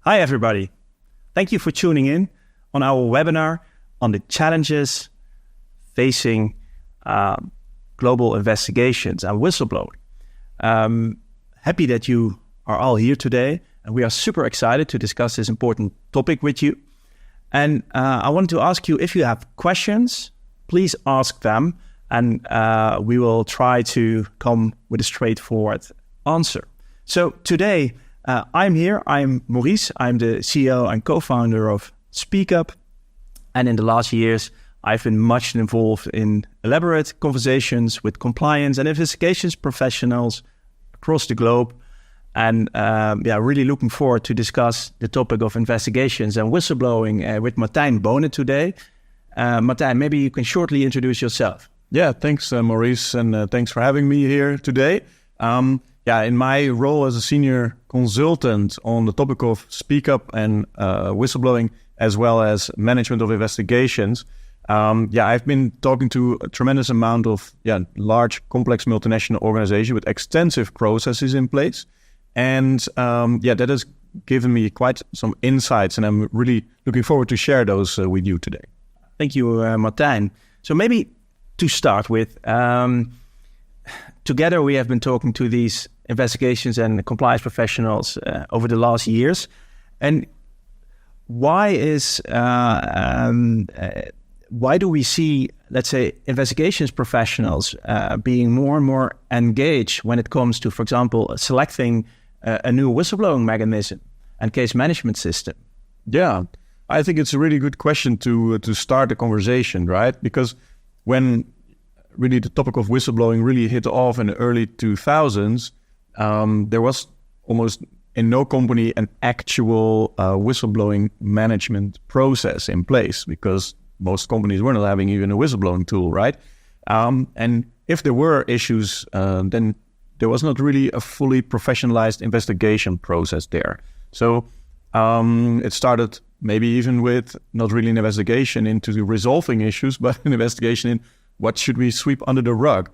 Hi, everybody. Thank you for tuning in on our webinar on the challenges facing global investigations and whistleblowing. Happy that you are all here today, and we are super excited to discuss this important topic with you. And I want to ask you, if you have questions, please ask them, and we will try to come with a straightforward answer. So today, I'm here. I'm Maurice. I'm the CEO and co-founder of SpeakUp. And in the last years, I've been much involved in elaborate conversations with compliance and investigations professionals across the globe. And really looking forward to discuss the topic of investigations and whistleblowing with Martijn Boone today. Martijn, maybe you can shortly introduce yourself. Yeah, thanks, Maurice, and thanks for having me here today. In my role as a senior consultant on the topic of SpeakUp and whistleblowing, as well as management of investigations, I've been talking to a tremendous amount of large, complex multinational organizations with extensive processes in place. And that has given me quite some insights, and I'm really looking forward to share those with you today. Thank you, Martijn. So maybe to start with, together we have been talking to these investigations and compliance professionals over the last years. And why do we see, let's say, investigations professionals being more and more engaged when it comes to, for example, selecting a new whistleblowing mechanism and case management system? Yeah, I think it's a really good question to start the conversation, right? Because when really the topic of whistleblowing really hit off in the early 2000s, there was almost in no company an actual whistleblowing management process in place, because most companies were not having even a whistleblowing tool, right? And if there were issues, then there was not really a fully professionalized investigation process there. So it started maybe even with not really an investigation into resolving issues, but an investigation in what should we sweep under the rug,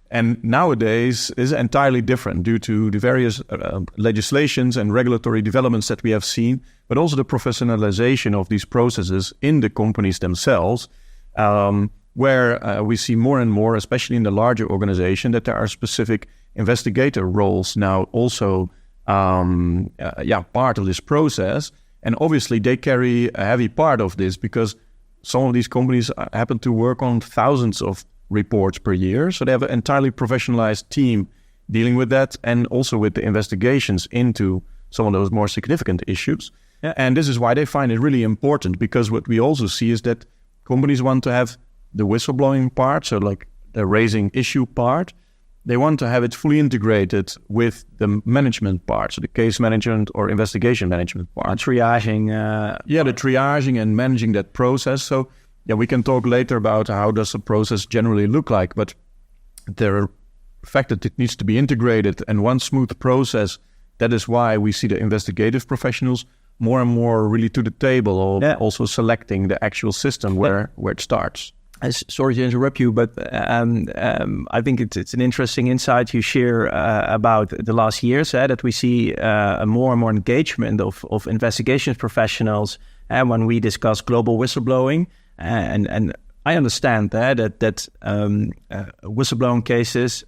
And nowadays is entirely different due to the various legislations and regulatory developments that we have seen, but also the professionalization of these processes in the companies themselves, where we see more and more, especially in the larger organization, that there are specific investigator roles now also part of this process. And obviously they carry a heavy part of this, because some of these companies happen to work on thousands of reports per year. So they have an entirely professionalized team dealing with that, and also with the investigations into some of those more significant issues. Yeah. And this is why they find it really important, because what we also see is that companies want to have the whistleblowing part, so like the raising issue part, they want to have it fully integrated with the management part, so the case management or investigation management part. Triaging. The triaging and managing that process. So we can talk later about how does the process generally look like, but the fact that it needs to be integrated and one smooth process, that is why we see the investigative professionals more and more really to the table, or also selecting the actual system where it starts. Sorry to interrupt you, but I think it's an interesting insight you share about the last years, that we see a more and more engagement of investigations professionals when we discuss global whistleblowing. And I understand that whistleblowing cases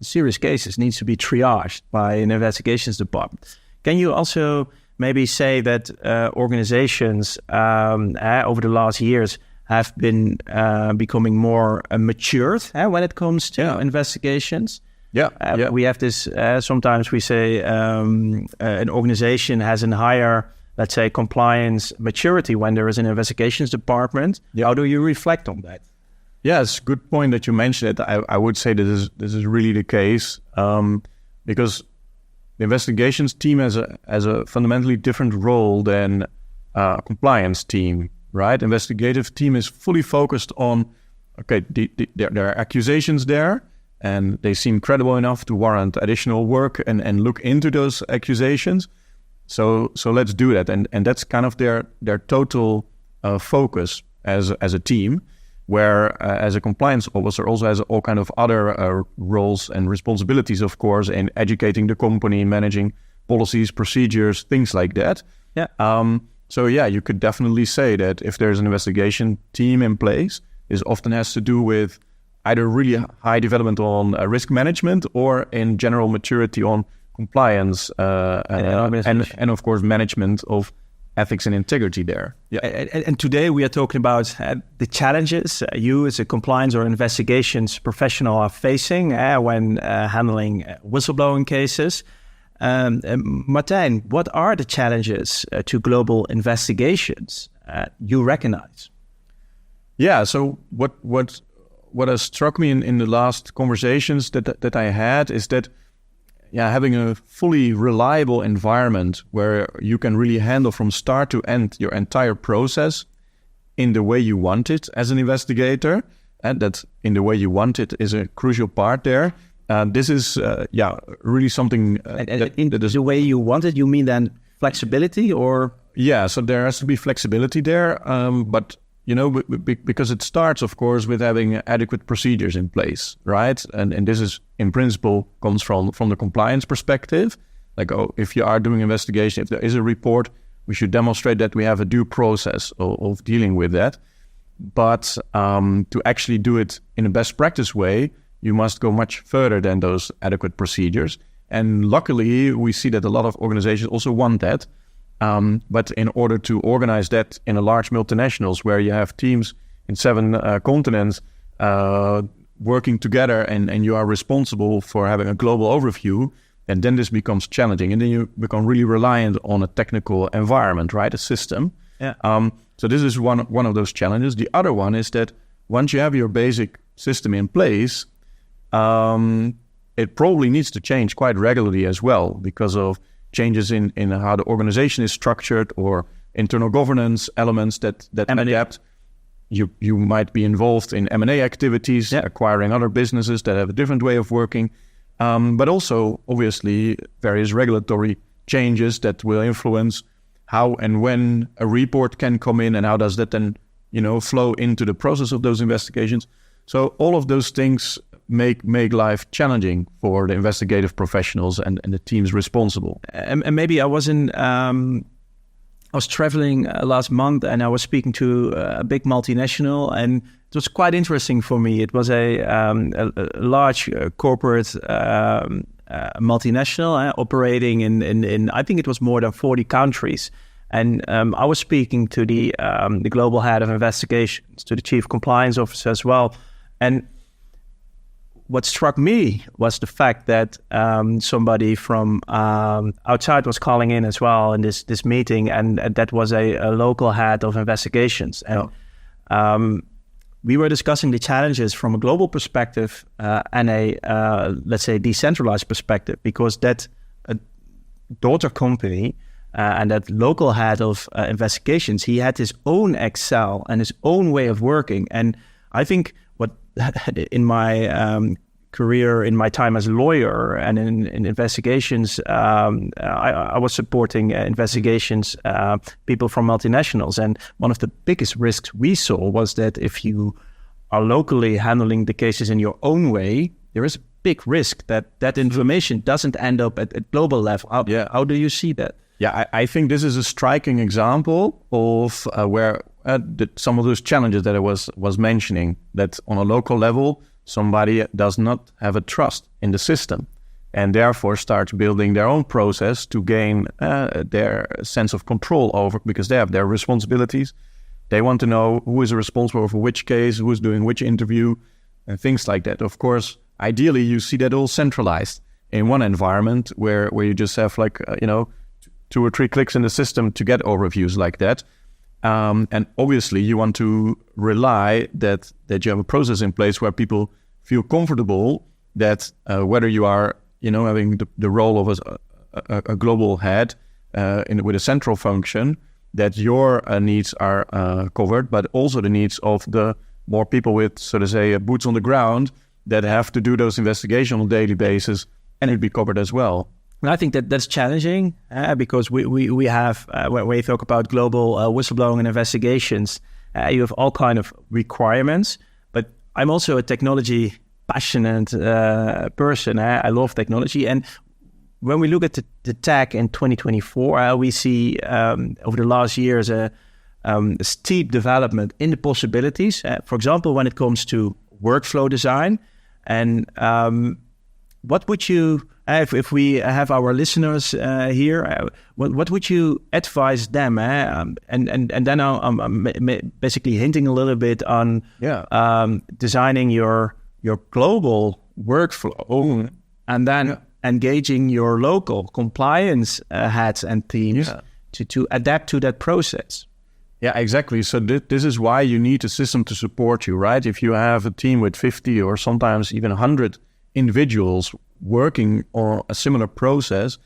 serious cases needs to be triaged by an investigations department. Can you also maybe say that organizations over the last years have been becoming more matured when it comes to investigations? We have this, sometimes we say an organization has a higher, let's say, compliance maturity when there is an investigations department. How do you reflect on that? Yes, good point that you mentioned it. I would say this is really the case, because the investigations team has a fundamentally different role than a compliance team, right? Investigative team is fully focused on, there are accusations there, and they seem credible enough to warrant additional work and look into those accusations. So let's do that, and that's kind of their total focus as a team. Where as a compliance officer also has all kind of other roles and responsibilities, of course, in educating the company, managing policies, procedures, things like that. So you could definitely say that if there's an investigation team in place, this often has to do with either really high development on risk management or in general maturity on compliance and of course management of ethics and integrity there. And today we are talking about the challenges you as a compliance or investigations professional are facing when handling whistleblowing cases. Martijn, what are the challenges to global investigations you recognize? Yeah, so what has struck me in the last conversations that I had is that having a fully reliable environment where you can really handle from start to end your entire process in the way you want it as an investigator, and that in the way you want it is a crucial part there. This is really something that is the way you want it. You mean then flexibility, or? Yeah, so there has to be flexibility there, but because it starts, of course, with having adequate procedures in place, right? And this is, in principle, comes from the compliance perspective. Like, if you are doing investigation, if there is a report, we should demonstrate that we have a due process of dealing with that. But to actually do it in a best practice way, you must go much further than those adequate procedures. And luckily, we see that a lot of organizations also want that. But in order to organize that in a large multinationals where you have teams in 7 continents working together and you are responsible for having a global overview, and then this becomes challenging. And then you become really reliant on a technical environment, right? A system. So this is one of those challenges. The other one is that once you have your basic system in place, it probably needs to change quite regularly as well because of changes in how the organization is structured or internal governance elements that adapt. You might be involved in M&A activities, acquiring other businesses that have a different way of working, but also, obviously, various regulatory changes that will influence how and when a report can come in and how does that then, flow into the process of those investigations. So all of those things make life challenging for the investigative professionals and the teams responsible. And maybe I was traveling last month and I was speaking to a big multinational, and it was quite interesting for me. It was a large corporate multinational operating in I think it was more than 40 countries. And I was speaking to the global head of investigations, to the chief compliance officer as well. And what struck me was the fact that somebody from outside was calling in as well in this meeting, and that was a local head of investigations. And we were discussing the challenges from a global perspective and a, let's say, decentralized perspective, because that daughter company and that local head of investigations, he had his own Excel and his own way of working. And I think what in my career, in my time as a lawyer and in investigations, I was supporting investigations, people from multinationals. And one of the biggest risks we saw was that if you are locally handling the cases in your own way, there is a big risk that information doesn't end up at global level. How do you see that? Yeah, I think this is a striking example of where some of those challenges that I was mentioning, that on a local level, somebody does not have a trust in the system and therefore starts building their own process to gain their sense of control over, because they have their responsibilities. They want to know who is responsible for which case, who is doing which interview, and things like that. Of course, ideally, you see that all centralized in one environment where you just have 2 or 3 clicks in the system to get overviews like that. And obviously, you want to rely that you have a process in place where people feel comfortable that whether you are, having the role of a global head with a central function, that your needs are covered, but also the needs of the more people with, so to say, boots on the ground that have to do those investigations on a daily basis, and it'd be covered as well. And I think that's challenging because we have, when you talk about global whistleblowing and investigations, you have all kind of requirements. But I'm also a technology passionate person. I love technology. And when we look at the tech in 2024, we see over the last years a steep development in the possibilities. For example, when it comes to workflow design, and what would you, if we have our listeners here, what would you advise them? And then I'm basically hinting a little bit on designing your global workflow, and then engaging your local compliance heads and teams to adapt to that process. Yeah, exactly. So this is why you need a system to support you, right? If you have a team with 50 or sometimes even 100 individuals working on a similar process,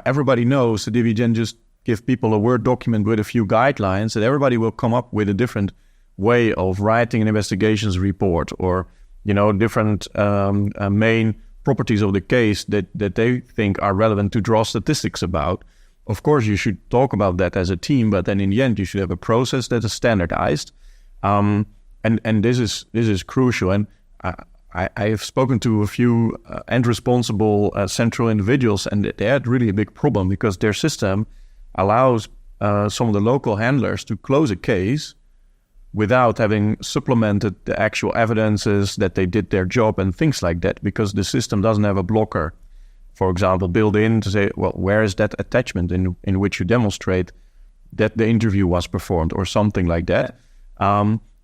everybody knows that if you then just give people a Word document with a few guidelines, that everybody will come up with a different way of writing an investigations report, or different main properties of the case that they think are relevant to draw statistics about. Of course, you should talk about that as a team, but then in the end, you should have a process that is standardized. And this is crucial. And I have spoken to a few end responsible central individuals, and they had really a big problem because their system allows some of the local handlers to close a case without having supplemented the actual evidences that they did their job and things like that, because the system doesn't have a blocker, for example, built in to say, well, where is that attachment in which you demonstrate that the interview was performed or something like that.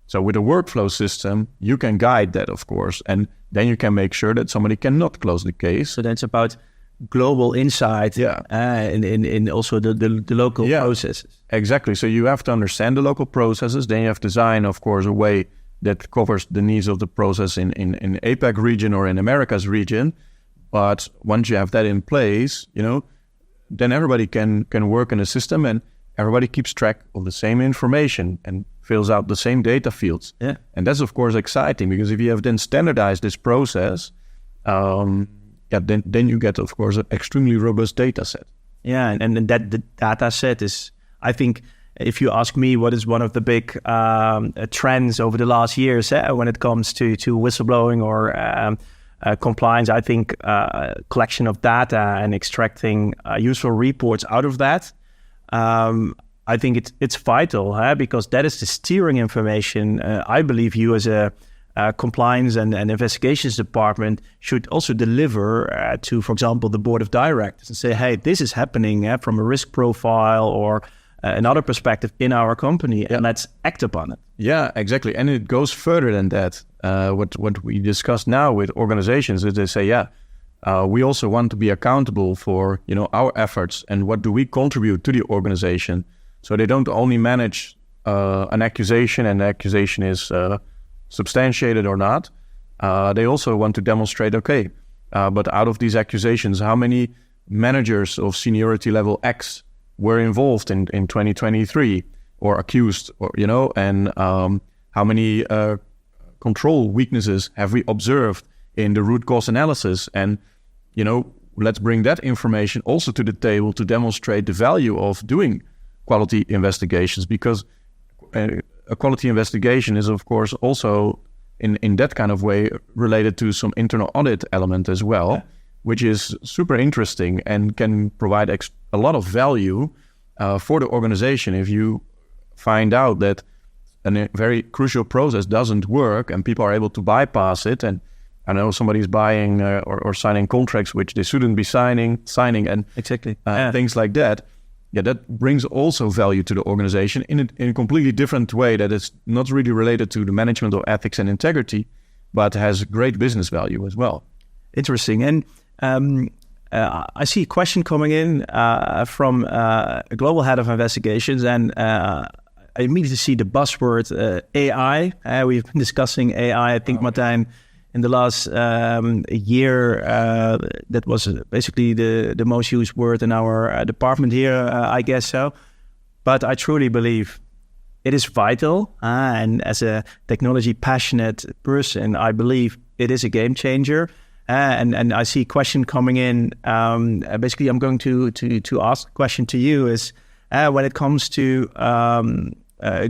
So with a workflow system, you can guide that, of course, and then you can make sure that somebody cannot close the case. So that's about global insight in also the local processes. Exactly. So you have to understand the local processes. Then you have to design, of course, a way that covers the needs of the process in APAC region or in Americas region. But once you have that in place, then everybody can work in a system, and everybody keeps track of the same information and fills out the same data fields. Yeah. And that's, of course, exciting, because if you have then standardized this process, then you get, of course, an extremely robust data set. Yeah, and that the data set is, I think, if you ask me, what is one of the big trends over the last years when it comes to whistleblowing or compliance, I think collection of data and extracting useful reports out of that. I think it's vital because that is the steering information. I believe you as a compliance and investigations department should also deliver to, for example, the board of directors and say, hey, this is happening from a risk profile or another perspective in our company, and let's act upon it. Yeah, exactly. And it goes further than that. What we discuss now with organizations is they say, we also want to be accountable for our efforts and what do we contribute to the organization. So they don't only manage an accusation, and the accusation is substantiated or not. They also want to demonstrate, but out of these accusations, how many managers of seniority level X were involved in 2023 or accused, or and how many control weaknesses have we observed in the root cause analysis, and let's bring that information also to the table to demonstrate the value of doing quality investigations, because a quality investigation is, of course, also in that kind of way related to some internal audit element as well, which is super interesting and can provide a lot of value for the organization. If you find out that a very crucial process doesn't work and people are able to bypass it, and I know somebody's buying or signing contracts which they shouldn't be signing and exactly things like that. Yeah, that brings also value to the organization in a completely different way, that it's not really related to the management of ethics and integrity, but has great business value as well. Interesting. And I see a question coming in from a global head of investigations, and I immediately see the buzzword AI. We've been discussing AI, I think, Martijn, in the last year. That was basically the most used word in our department here, I guess so. But I truly believe it is vital. And as a technology passionate person, I believe it is a game changer. And I see a question coming in. Basically, I'm going to ask a question to you is when it comes to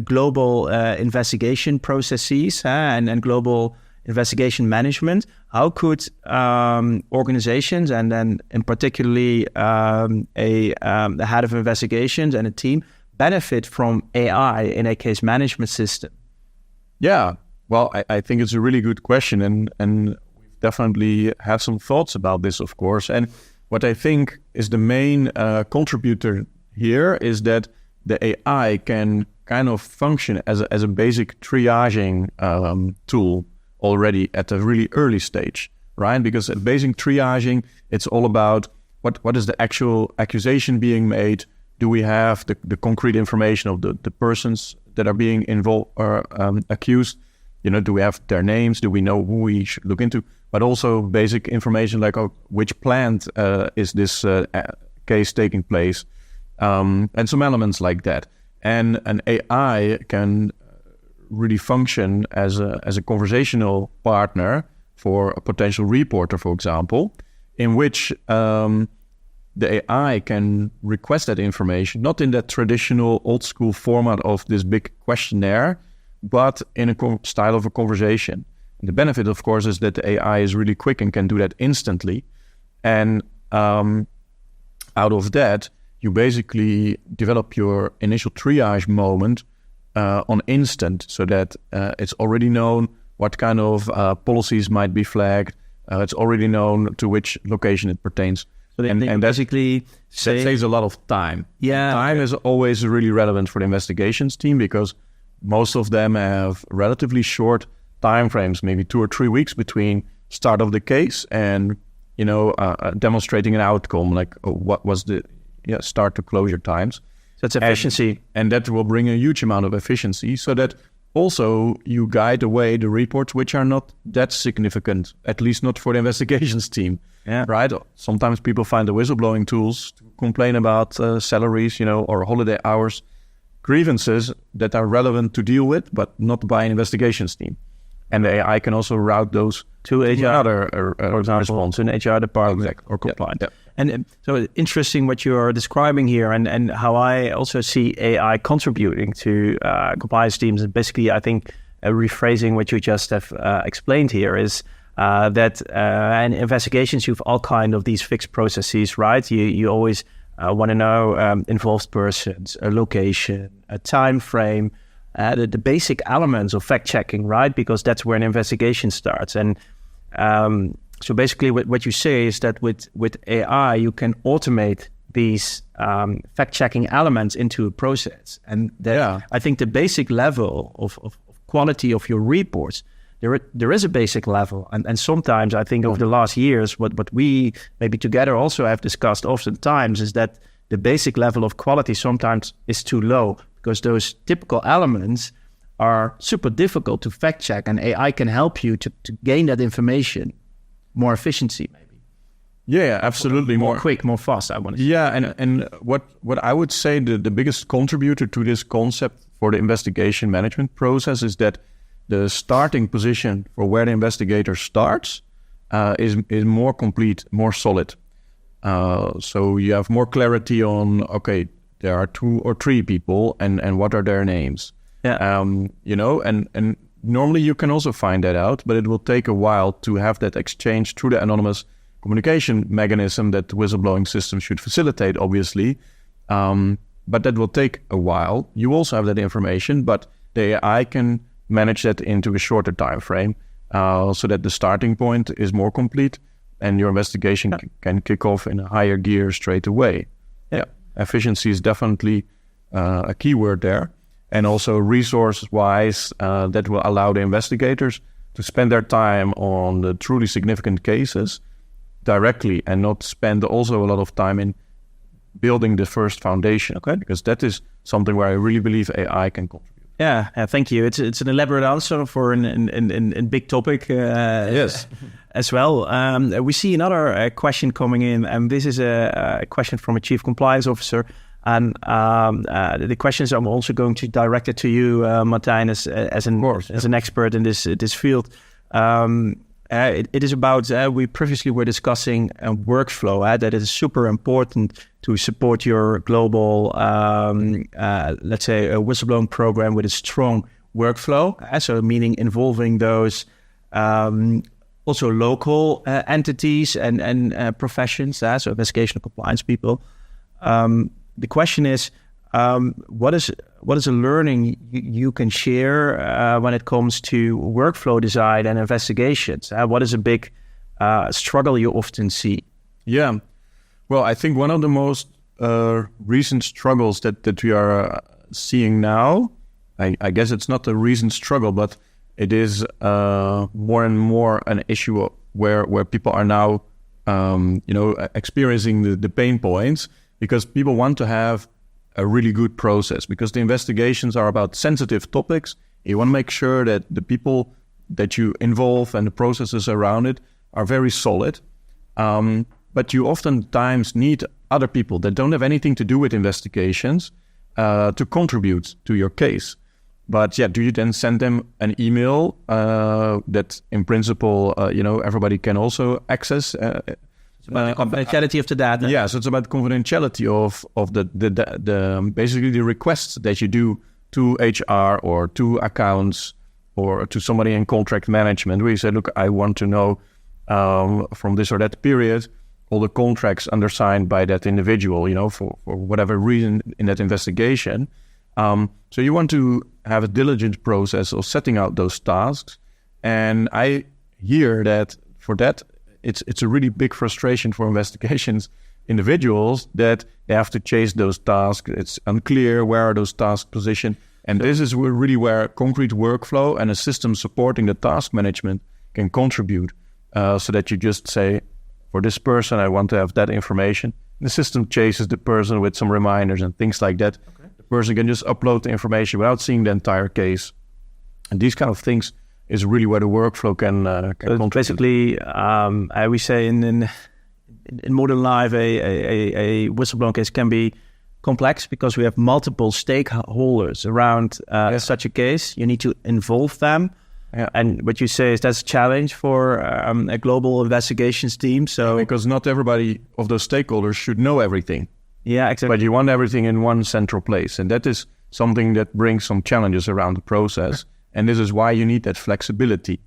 global investigation processes and global investigation management, how could organizations, and then in particularly the head of investigations and a team, benefit from AI in a case management system? Yeah, well, I think it's a really good question, and we definitely have some thoughts about this, of course. And what I think is the main contributor here is that the AI can kind of function as a basic triaging tool already at a really early stage, right? Because at basic triaging, it's all about what is the actual accusation being made? Do we have the concrete information of the persons that are being involved or accused? Do we have their names? Do we know who we should look into? But also basic information like which plant is this case taking place, and some elements like that. And an AI can really function as a conversational partner for a potential reporter, for example, in which the AI can request that information, not in that traditional old school format of this big questionnaire, but in a style of a conversation. And the benefit, of course, is that the AI is really quick and can do that instantly. And out of that, you basically develop your initial triage moment on instant, so that it's already known what kind of policies might be flagged. It's already known to which location it pertains. So and basically that saves a lot of time. Yeah, time is always really relevant for the investigations team, because most of them have relatively short time frames, maybe 2 or 3 weeks between start of the case and demonstrating an outcome, like what was the start to closure times. So it's efficiency, and that will bring a huge amount of efficiency, so that also you guide away the reports which are not that significant, at least not for the investigations team. Yeah. Right. Sometimes people find the whistleblowing tools to complain about salaries, or holiday hours, grievances that are relevant to deal with, but not by an investigations team. And the AI can also route those to HR, another, for example, response to an HR department. Exactly. Or compliance. Yeah. And so interesting what you are describing here, and how I also see AI contributing to compliance teams. And basically, I think rephrasing what you just have explained here is that in investigations, you have all kind of these fixed processes, right? You always want to know involved persons, a location, a time frame, the basic elements of fact checking, right? Because that's where an investigation starts. And so basically what you say is that with AI, you can automate these fact checking elements into a process. And that, I think the basic level of quality of your reports, there is a basic level. And sometimes I think over the last years, what we maybe together also have discussed oftentimes is that the basic level of quality sometimes is too low, because those typical elements are super difficult to fact check, and AI can help you to gain that information more efficiency, maybe. Yeah, absolutely. More quick, more fast, I want to say. Yeah, and what I would say the biggest contributor to this concept for the investigation management process is that the starting position for where the investigator starts is more complete, more solid. So you have more clarity on, okay, there are 2 or 3 people, and what are their names? Yeah. And normally you can also find that out, but it will take a while to have that exchange through the anonymous communication mechanism that the whistleblowing system should facilitate, obviously. But that will take a while. You also have that information, but the AI can manage that into a shorter time frame, so that the starting point is more complete and your investigation can kick off in a higher gear straight away. Yeah, efficiency is definitely a key word there. And also resource-wise, that will allow the investigators to spend their time on the truly significant cases directly, and not spend also a lot of time in building the first foundation. Okay, because that is something where I really believe AI can contribute. Yeah, thank you. It's an elaborate answer for a big topic. Yes, as well. We see another question coming in, and this is a question from a chief compliance officer. And the questions I'm also going to direct it to you, Martijn, as an expert in this field. It is about, we previously were discussing workflow, that it is super important to support your global, let's say, a whistleblowing program with a strong workflow. So meaning involving those also local entities and professions, so investigation and compliance people. The question is, what is a learning you can share when it comes to workflow design and investigations? What is a big struggle you often see? Yeah, well, I think one of the most recent struggles that we are seeing now, I guess it's not a recent struggle, but it is more and more an issue where people are now, experiencing the pain points, because people want to have a really good process, because the investigations are about sensitive topics. You want to make sure that the people that you involve and the processes around it are very solid. But you oftentimes need other people that don't have anything to do with investigations to contribute to your case. But yeah, do you then send them an email that in principle, everybody can also access? It's about the confidentiality of the data. Yeah, so it's about confidentiality of the basically the requests that you do to HR or to accounts or to somebody in contract management, where you say, look, I want to know from this or that period all the contracts undersigned by that individual, for whatever reason in that investigation. So you want to have a diligent process of setting out those tasks. And I hear that for that, it's a really big frustration for investigations individuals that they have to chase those tasks. It's unclear where are those tasks positioned. And this is really where concrete workflow and a system supporting the task management can contribute, so that you just say, for this person, I want to have that information. The system chases the person with some reminders and things like that. Okay. The person can just upload the information without seeing the entire case. And these kind of things is really where the workflow can contribute. Basically, we say in modern life, a whistleblowing case can be complex because we have multiple stakeholders around such a case. You need to involve them. Yeah. And what you say is that's a challenge for a global investigations team. So because not everybody of those stakeholders should know everything. Yeah, exactly. But you want everything in one central place. And that is something that brings some challenges around the process. And this is why you need that flexibility.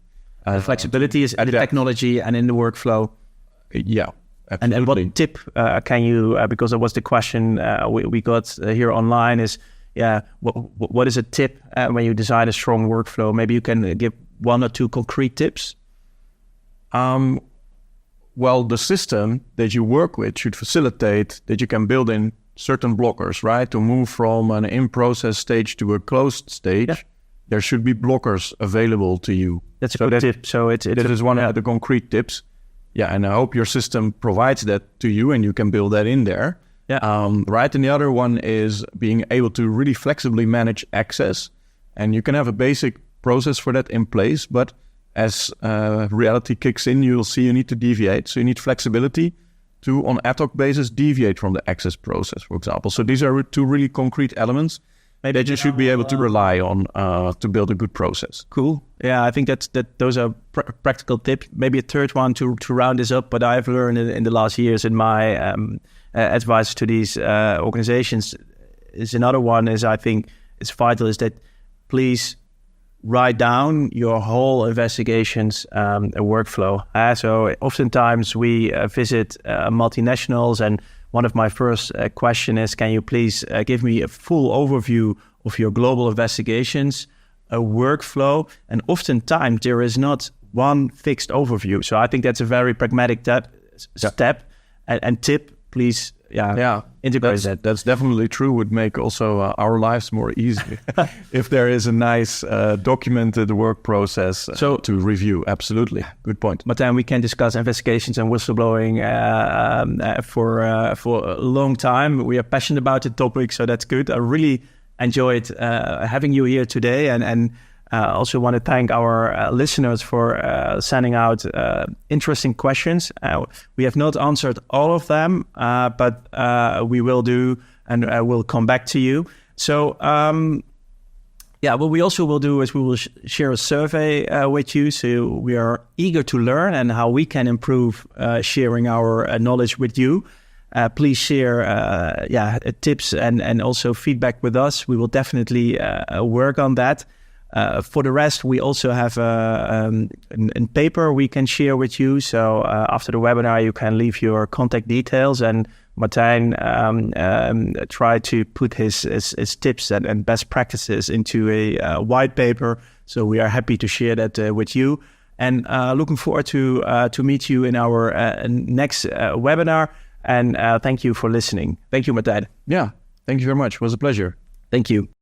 The flexibility is in the technology and in the workflow. Yeah. Absolutely. And what tip can you, because that was the question we got here online is, what is a tip when you design a strong workflow? Maybe you can give one or two concrete tips. Well, the system that you work with should facilitate that you can build in certain blockers, right? To move from an in-process stage to a closed stage, there should be blockers available to you. That's a good tip. So that is one of the concrete tips. Yeah, and I hope your system provides that to you and you can build that in there. Yeah. Right. And the other one is being able to really flexibly manage access. And you can have a basic process for that in place. But as reality kicks in, you'll see you need to deviate. So you need flexibility to, on ad hoc basis, deviate from the access process, for example. So these are two really concrete elements that you should be able to rely on to build a good process. Cool. Yeah, I think those are practical tips. Maybe a third one to round this up, but I've learned in the last years in my advice to these organizations is another one is I think it's vital is that please write down your whole investigations workflow. So oftentimes we visit multinationals, and one of my first question is, can you please give me a full overview of your global investigations, a workflow? And oftentimes there is not one fixed overview. So I think that's a very pragmatic step and tip. Please, integrate that. That's definitely true. Would make also our lives more easy if there is a nice documented work process to review. Absolutely, good point. But then we can discuss investigations and whistleblowing for a long time. We are passionate about the topic, so that's good. I really enjoyed having you here today, and also want to thank our listeners for sending out interesting questions. We have not answered all of them, but we will do, and we'll come back to you. So, what we also will do is we will share a survey with you. So we are eager to learn and how we can improve sharing our knowledge with you. Please share tips and also feedback with us. We will definitely work on that. For the rest, we also have a paper we can share with you. So after the webinar, you can leave your contact details, and Martijn try to put his tips and best practices into a white paper. So we are happy to share that with you, and looking forward to meet you in our next webinar. And thank you for listening. Thank you, Martijn. Yeah, thank you very much. It was a pleasure. Thank you.